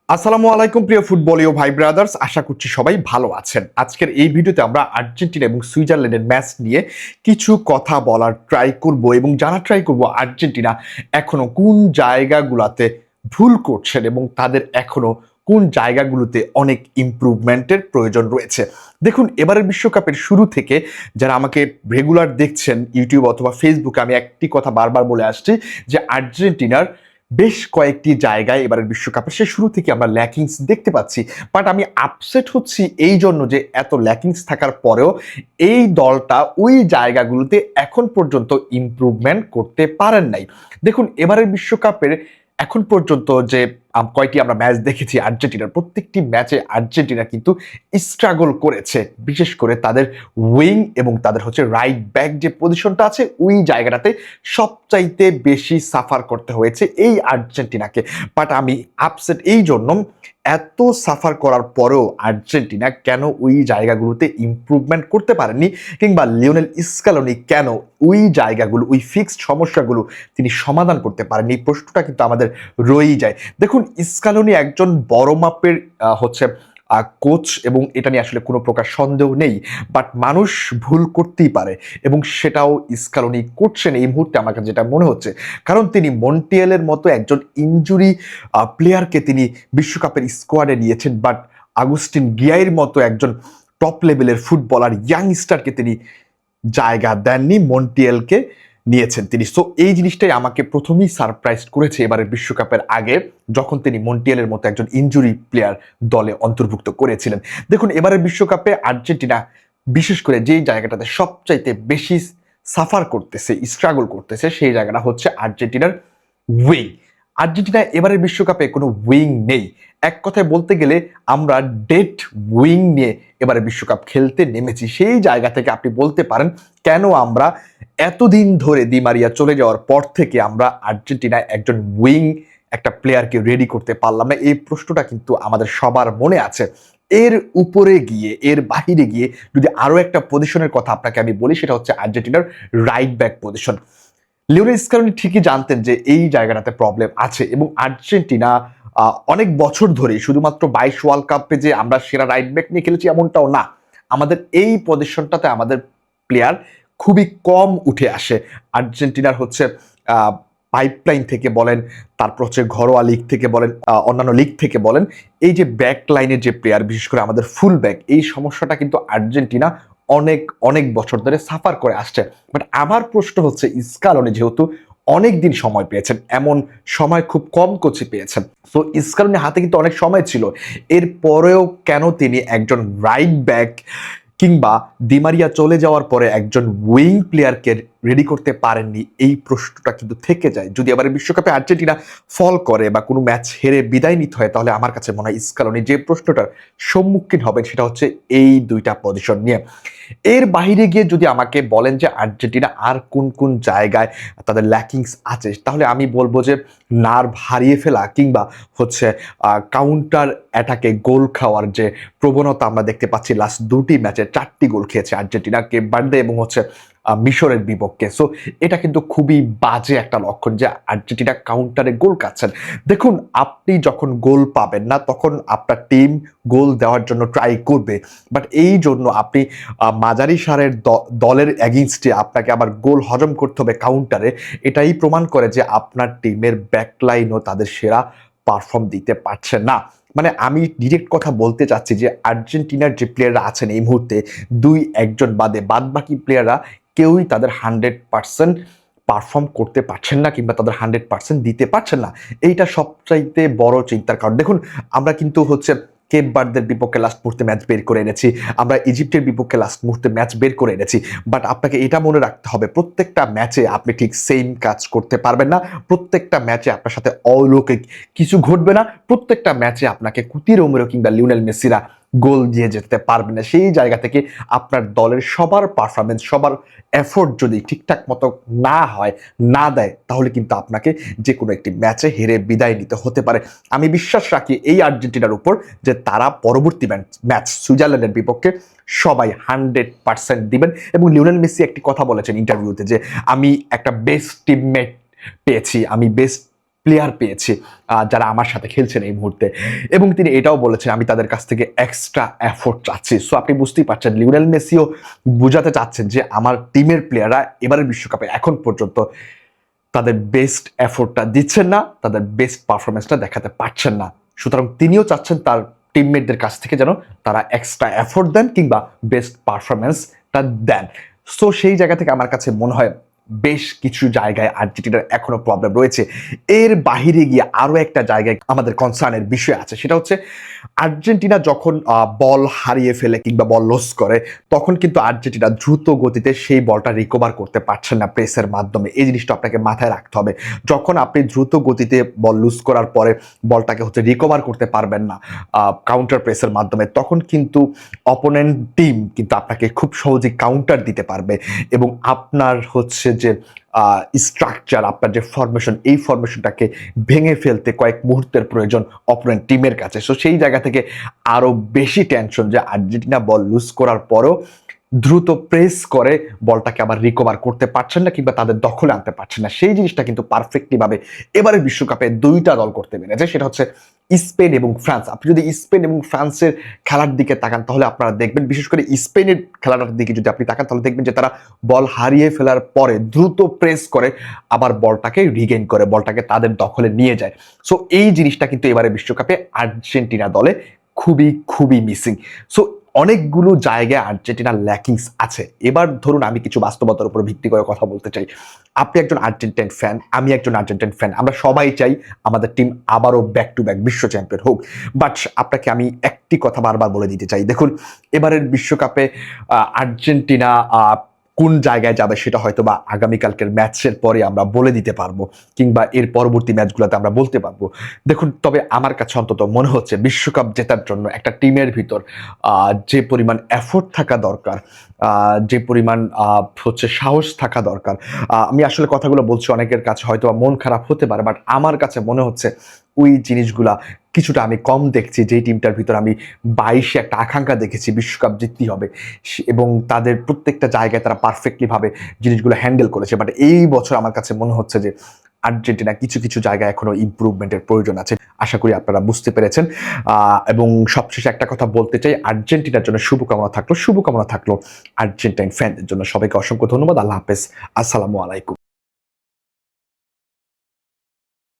আসসালামু আলাইকুম প্রিয় ফুটবলীয় ভাই ব্রাদার্স, আশা করছি সবাই ভালো আছেন। আজকের এই ভিডিওতে আমরা আর্জেন্টিনা এবং সুইজারল্যান্ডের ম্যাচ নিয়ে কিছু কথা বলার ট্রাই করব এবং জানার ট্রাই করব আর্জেন্টিনা এখনো কোন জায়গাগুলোতে ভুল করছেন এবং তাদের এখনো কোন জায়গাগুলোতে অনেক ইমপ্রুভমেন্টের প্রয়োজন রয়েছে। দেখুন, এবারের বিশ্বকাপের শুরু থেকে যারা আমাকে রেগুলার দেখছেন ইউটিউব অথবা ফেসবুকে, আমি একটি কথা বারবার বলে আসছি যে আর্জেন্টিনার বেশ কয়েকটি জায়গায় এবারের বিশ্বকাপে সে শুরু থেকে আমরা ল্যাকিংস দেখতে পাচ্ছি। বাট আমি আপসেট হচ্ছি এই জন্য যে এত ল্যাকিংস থাকার পরেও এই দলটা ওই জায়গাগুলোতে এখন পর্যন্ত ইমপ্রুভমেন্ট করতে পারেন নাই। দেখুন, এবারের বিশ্বকাপের এখন পর্যন্ত যে কয়টি আমরা ম্যাচ দেখেছি আর্জেন্টিনার, প্রত্যেকটি ম্যাচে আর্জেন্টিনা কিন্তু স্ট্রাগল করেছে, বিশেষ করে তাদের উইং এবং তাদের রাইট ব্যাক যে পজিশনটা আছে ওই জায়গাটাতে সবচাইতে বেশি সাফার করতে হয়েছে এই আর্জেন্টিনাকে। বাট আমি আপসেট এই জন্য, এত সাফার করার পরেও আর্জেন্টিনা কেন ওই জায়গাগুলোতে ইমপ্রুভমেন্ট করতে পারেননি, কিংবা লিওনেল স্ক্যালোনি কেন ওই জায়গাগুলো, ওই ফিক্সড সমস্যাগুলো তিনি সমাধান করতে পারেননি, এই প্রশ্নটা কিন্তু আমাদের রয়েই যায়। দেখুন, স্ক্যালোনি একজন বড় মাপের কোচ এবং এটা নিয়ে আসলে কোনো প্রকার সন্দেহ নেই। বাট মানুষ ভুল করতেই পারে এবং সেটাও স্ক্যালোনি করছেন এই মুহূর্তে আমার কাছে যেটা মনে হচ্ছে। কারণ তিনি মন্টিয়েলের মতো একজন ইনজুরি প্লেয়ারকে তিনি বিশ্বকাপের স্কোয়াডে নিয়েছেন, বাট আগুস্টিন গিয়াইয়ের মতো একজন টপ লেভেলের ফুটবলার ইয়াংস্টারকে তিনি জায়গা দেননি, মন্টিয়েলকে নিয়েছেন তিনি। সো এই জিনিসটাই আমাকে প্রথমেই সারপ্রাইজ করেছে এবারের বিশ্বকাপের আগে, যখন তিনি মন্টিয়েলের মতো একজন ইনজুরি প্লেয়ার দলে অন্তর্ভুক্ত করেছিলেন। দেখুন, এবারের বিশ্বকাপে আর্জেন্টিনা বিশেষ করে যেই জায়গাটাতে সবচাইতে বেশি সাফার করতেছে, স্ট্রাগল করতেছে, সেই জায়গাটা হচ্ছে আর্জেন্টিনার উইং। আর্জেন্টিনা এবারের বিশ্বকাপে কোনো উইং নেই। এক কথায় বলতে গেলে আমরা ডেড উইং নিয়ে এবারে বিশ্বকাপ খেলতে নেমেছি। সেই জায়গা থেকে আপনি বলতে পারেন কেন আমরা এতদিন ধরে দি মারিয়া চলে যাওয়ার পর থেকে আমরা আর্জেন্টিনায় একজন উইং একটা প্লেয়ারকে রেডি করতে পারলাম না, এই প্রশ্নটা কিন্তু আমাদের সবার মনে আছে। এর উপরে গিয়ে, এর বাহিরে গিয়ে যদি আরো একটা পজিশনের কথা আপনাকে আমি বলি, সেটা হচ্ছে আর্জেন্টিনার right back position. Lionel Scaloni ঠিকই জানতেন যে এই জায়গাটাতে প্রবলেম আছে এবং আর্জেন্টিনা অনেক বছর ধরেই, শুধুমাত্র 22 ওয়ার্ল্ড কাপে যে আমরা সেরা রাইট ব্যাক নিয়ে খেলেছি এমনটাও না, আমাদের এই পজিশনটাতে আমাদের প্লেয়ার খুবই কম উঠে আসে। আর্জেন্টিনার পাইপলাইন থেকে বলেন, তারপর ঘরোয়া লিগ থেকে বলেন, অন্যান্য লিগ থেকে বলেন, এই যে ব্যাক লাইনের যে প্লেয়ার, বিশেষ করে আমাদের ফুল ব্যাক, এই সমস্যাটা কিন্তু আর্জেন্টিনা অনেক অনেক বছর ধরে সাফার করে আসছে। বাট আমার প্রশ্ন হচ্ছে, স্ক্যালোনি যেহেতু অনেক দিন সময় পেয়েছেন, এমন সময় খুব কম কোচই পেয়েছেন, তো স্ক্যালোনির হাতে কিন্তু অনেক সময় ছিল, এরপরেও কেন তিনি একজন রাইট ব্যাক কিংবা দি মারিয়া চলে যাওয়ার পরে একজন উইং প্লেয়ারকে রেডি করতে পারেননি, এই প্রশ্নটা কিন্তু থেকে যায়। যদি এবারে বিশ্বকাপে আর্জেন্টিনা ফল করে বা কোনো ম্যাচ হেরে বিদায় নিতে হয়, তাহলে আমার কাছে মনে হয় স্ক্যালোনি যে প্রশ্নটার সম্মুখীন হবেন সেটা হচ্ছে এই দুইটা পজিশন নিয়ে। এর বাইরে গিয়ে যদি আমাকে বলেন যে আর্জেন্টিনা আর কোন কোন জায়গায় তাদের ল্যাকিংস আছে, তাহলে আমি বলবো যে নার্ভ হারিয়ে ফেলা কিংবা কাউন্টার অ্যাটাকে গোল খাওয়ার যে প্রবণতা আমরা দেখতে পাচ্ছি। লাস্ট দুটি ম্যাচে 4টি গোল খেয়েছে আর্জেন্টিনা, কেপ ভার্দে এবং মিশরের বিপক্ষে। সো এটা কিন্তু খুবই বাজে একটা লক্ষণ যে আর্জেন্টিনা কাউন্টারে গোল খাচ্ছেন। দেখুন, আপনি যখন গোল পাবেন না তখন আপনার টিম গোল দেওয়ার জন্য ট্রাই করবে, বাট এই জন্য আপনি মাঝারি সারের দলের এগেইনস্টে আপনাকে আবার গোল হজম করতে হবে কাউন্টারে, এটাই প্রমাণ করে যে আপনার টিমের ব্যাকলাইনও তাদের সেরা পারফর্ম দিতে পারছে না। মানে আমি ডিরেক্ট কথা বলতে চাচ্ছি যে আর্জেন্টিনার যে প্লেয়াররা আছেন এই মুহূর্তে, একজন বাদে বাদ বাকি প্লেয়াররা কেউই তাদের 100% পারফর্ম করতে পারছেন না কিংবা তাদের 100% দিতে পারছেন না। এইটা সবচাইতে বড় চিন্তার কারণ। দেখুন, আমরা কিন্তু কেপ ভার্দের বিপক্ষে লাস্ট মুহূর্তে ম্যাচ বের করে এনেছি, আমরা ইজিপ্টের বিপক্ষে লাস্ট মুহূর্তে ম্যাচ বের করে এনেছি, বাট আপনাকে এটা মনে রাখতে হবে প্রত্যেকটা ম্যাচে আপনি ঠিক সেম কাজ করতে পারবেন না, প্রত্যেকটা ম্যাচে আপনার সাথে অলৌকিক কিছু ঘটবে না, প্রত্যেকটা ম্যাচে আপনাকে কুতি রোমেরো কিংবা লিওনেল মেসিরা গোল দিয়ে যেতে পারবে না। সেই জায়গা থেকে আপনার দলের সবার পারফরমেন্স, সবার এফোর্ট যদি ঠিকঠাক মতো না হয়, না দেয়, তাহলে কিন্তু আপনাকে যে কোনো একটি ম্যাচে হেরে বিদায় নিতে হতে পারে। আমি বিশ্বাস রাখি এই আর্জেন্টিনার উপর যে তারা পরবর্তী ম্যাচ সুইজারল্যান্ডের বিপক্ষে সবাই 100% দিবেন। এবং লিওনেল মেসি একটি কথা বলেছেন ইন্টারভিউতে যে আমি একটা বেস্ট টিমমেট পেয়েছি, আমি বেস্ট প্লেয়ার পেয়েছি যারা আমার সাথে খেলছেন এই মুহূর্তে। এবং তিনি এটাও বলেছেন আমি তাদের কাছ থেকে এক্সট্রা এফোর্ট চাচ্ছি। সো আপনি বুঝতেই পারছেন লিওনেল মেসিও বোঝাতে চাচ্ছেন যে আমার টিমের প্লেয়াররা এবারের বিশ্বকাপে এখন পর্যন্ত তাদের বেস্ট এফোর্টটা দিচ্ছেন না, তাদের বেস্ট পারফরমেন্সটা দেখাতে পারছেন না। সুতরাং তিনিও চাচ্ছেন তার টিমমেটদের কাছ থেকে যেন তারা এক্সট্রা এফোর্ট দেন কিংবা বেস্ট পারফরমেন্সটা দেন। সো সেই জায়গা থেকে আমার কাছে মনে হয় বেশ কিছু জায়গায় আর্জেন্টিনার এখনো প্রবলেম রয়েছে। এর বাহিরে গিয়ে আরো একটা জায়গায় আমাদের কনসার্নের বিষয় আছে, সেটা হচ্ছে আর্জেন্টিনা যখন বল হারিয়ে ফেলে কিংবা বল লস করে তখন কিন্তু আর্জেন্টিনা দ্রুত গতিতে সেই বলটা রিকভার করতে পারছেন না প্রেসের মাধ্যমে। এই জিনিসটা আপনাকে মাথায় রাখতে হবে। যখন আপনি দ্রুত গতিতে বল লুজ করার পরে বলটাকে রিকভার করতে পারবেন না কাউন্টার প্রেসের মাধ্যমে, তখন কিন্তু অপোনেন্ট টিম কিন্তু আপনাকে খুব সহজেই কাউন্টার দিতে পারবে এবং আপনার যে স্ট্রাকচার, আপনার যে ফরমেশন, এই ফরমেশনটাকে ভেঙে ফেলতে কয়েক মুহূর্তের প্রয়োজন অপোনেন্ট টিমের কাছে। সো সেই জায়গা থেকে আরো বেশি টেনশন যে আর্জেন্টিনা বল লুজ করার পরও দ্রুত প্রেস করে বলটাকে আবার রিকভার করতে পারছেন না কিংবা তাদের দখলে আনতে পারছেন না। সেই জিনিসটা কিন্তু পারফেক্টলি ভাবে এবারে বিশ্বকাপে দুইটা দল করতে পেরেছে, সেটা হচ্ছে স্পেন এবং ফ্রান্স। আপনি যদি স্পেন এবং ফ্রান্সের খেলার দিকে তাকান তাহলে আপনারা দেখবেন, বিশেষ করে স্পেনের খেলাটার দিকে যদি আপনি তাকান তাহলে দেখবেন যে তারা বল হারিয়ে ফেলার পরে দ্রুত প্রেস করে আবার বলটাকে রিগেইন করে বলটাকে তাদের দখলে নিয়ে যায়। সো এই জিনিসটা কিন্তু এবারে বিশ্বকাপে আর্জেন্টিনা দলে খুবই খুবই মিসিং। সো অনেকগুলো জায়গায় আর্জেন্টিনার ল্যাকিংস আছে। এবার ধরুন আমি কিছু বাস্তবতার উপর ভিত্তি করে কথা বলতে চাই। আপনি একজন আর্জেন্টাইন ফ্যান, আমি একজন আর্জেন্টাইন ফ্যান, আমরা সবাই চাই আমাদের টিম আবারও ব্যাক টু ব্যাক বিশ্ব চ্যাম্পিয়ন হোক। বাট আপনাকে আমি একটি কথা বারবার বলে দিতে চাই, দেখুন এবারের বিশ্বকাপে আর্জেন্টিনা কোন জায়গায় যাবে সেটা হয়তো বা আগামীকালকের ম্যাচের পরে আমরা বলে দিতে পারবো কিংবা এর পরবর্তী ম্যাচগুলোতে আমরা বলতে পারবো। দেখুন তবে আমার কাছে অন্তত মনে হচ্ছে বিশ্বকাপ জেতার জন্য একটা টিমের ভিতর যে পরিমাণ এফোর্ট থাকা দরকার, যে পরিমাণ সাহস থাকা দরকার, আমি আসলে কথাগুলো বলছি অনেকের কাছে হয়তো মন খারাপ হতে পারে, বাট আমার কাছে মনে হচ্ছে ওই জিনিসগুলা কিছুটা আমি কম দেখছি। যেই টিমটার ভিতর আমি 22-এ একটা আকাঙ্ক্ষা দেখেছি বিশ্বকাপ জিততেই হবে এবং তাদের প্রত্যেকটা জায়গায় তারা পারফেক্টলি ভাবে জিনিসগুলো হ্যান্ডেল করেছে, বাট এই বছর আমার কাছে মনে হচ্ছে যে আর্জেন্টিনা কিছু কিছু জায়গায় এখনো ইমপ্রুভমেন্টের প্রয়োজন আছে। আশা করি আপনারা বুঝতে পেরেছেন। এবং সবশেষে একটা কথা বলতে চাই, আর্জেন্টিনার জন্য শুভকামনা থাকলো আর্জেন্টাইন ফ্যানদের জন্য। সবাইকে অসংখ্য ধন্যবাদ। আল্লাহ হাফেজ, আসসালামু আলাইকুম।